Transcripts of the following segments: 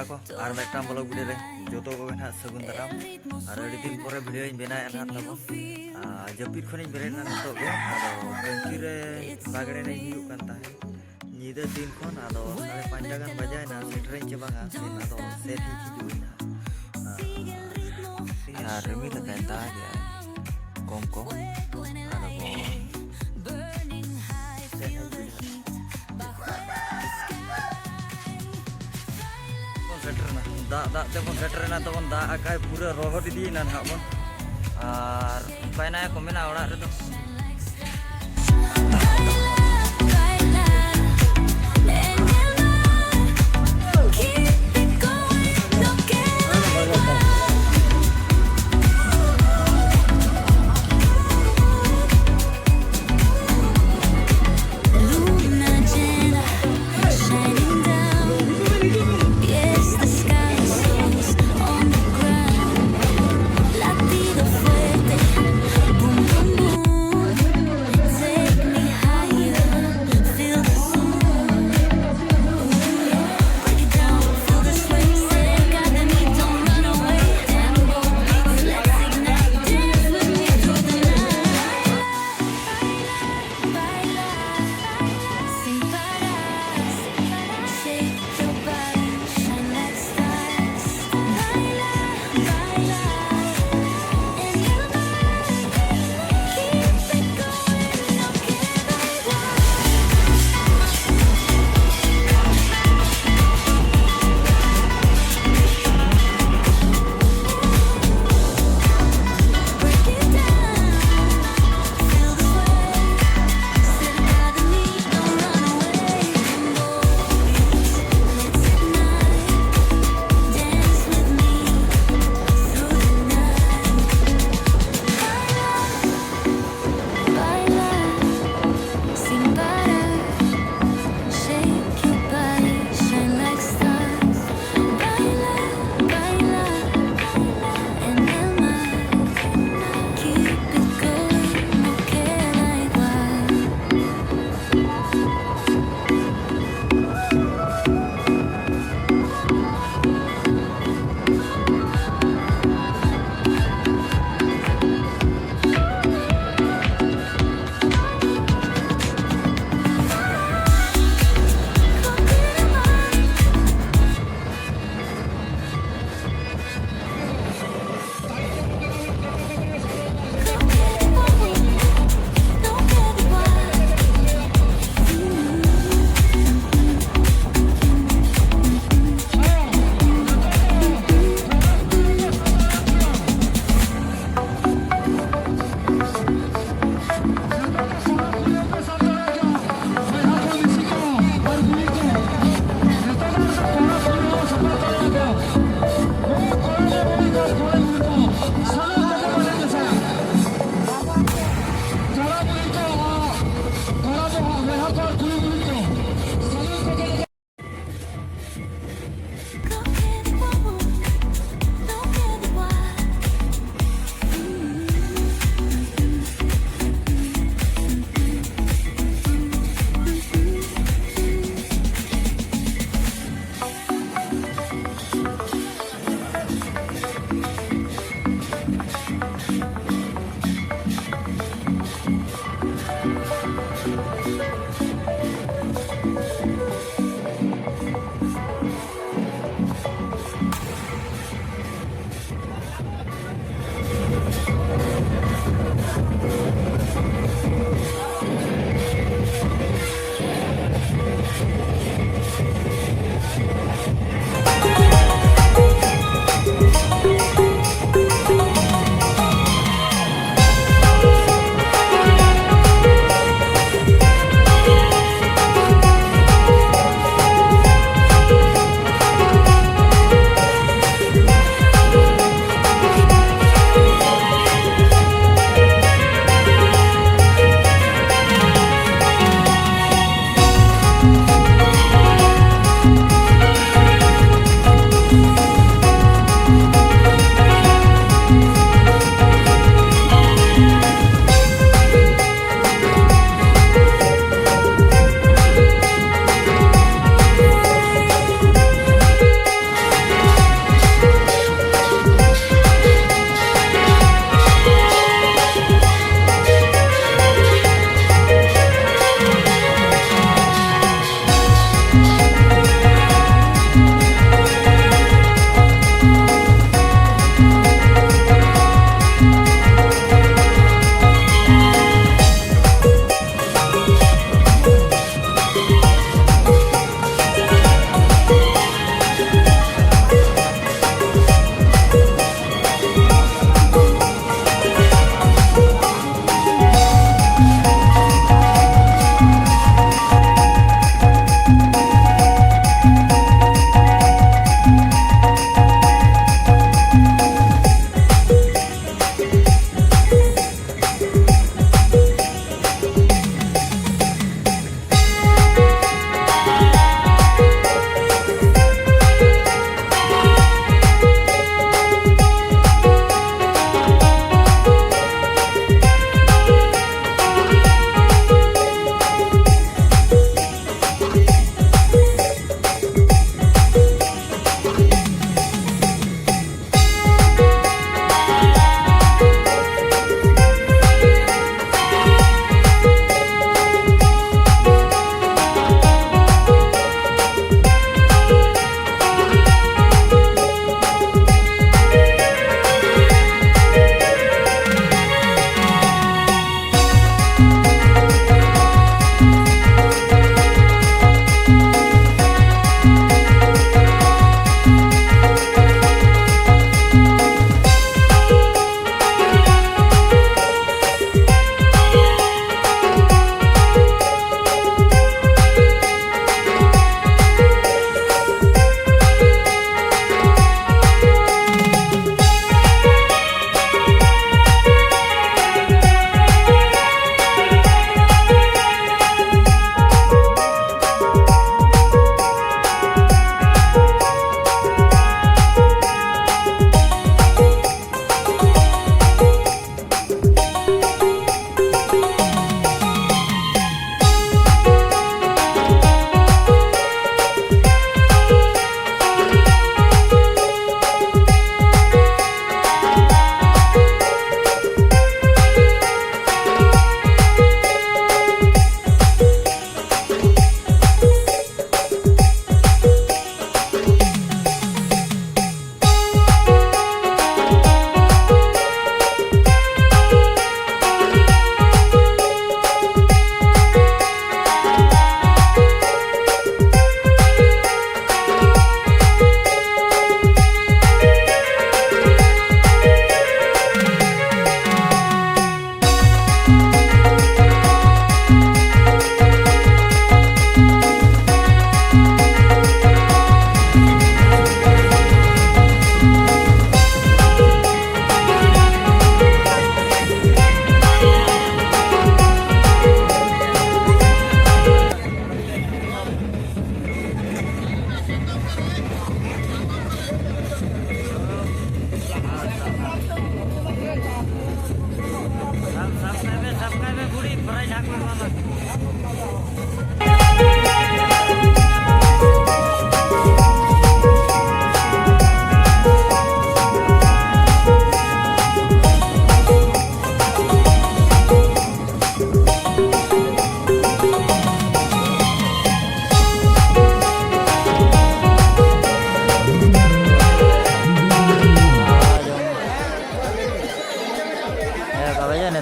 मित्रा को और मिट्टाम blog video रे जोतो को ना सगुन दाराम और अड़ी दिन पर वीडियो इन बेना ना तबो जपिर खनि बेरेना नतो गो आदो कंकी रे बागड़े ने हियु कान ताहे नीदा दिन खन आदो साढ़े 5 गान बजाय ना सेटरें चे बांगा सेन आदो सेट ही हिजुइना यार रेमी लगाता गया कम को आदो दा तेबन सेटरना तबन दा आकाय पूरा रोहर दिना ना बन और पायना को मेना ओड़ा रे तो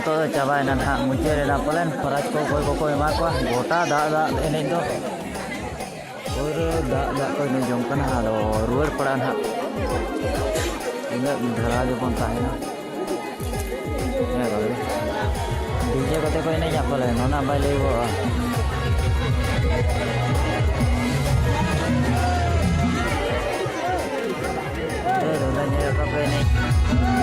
तो चाबाय ना हाँ मुझे रेना पलेन फराज को कोई एमा को गोटा दा एने दो और दा को ने जम कना आदो रुवर पड़ा ना इन धरा जो बन ताहेना ने बाबे डीजे कते को ने जापले नोना बाय लेबो ए रोदा ने का पे ने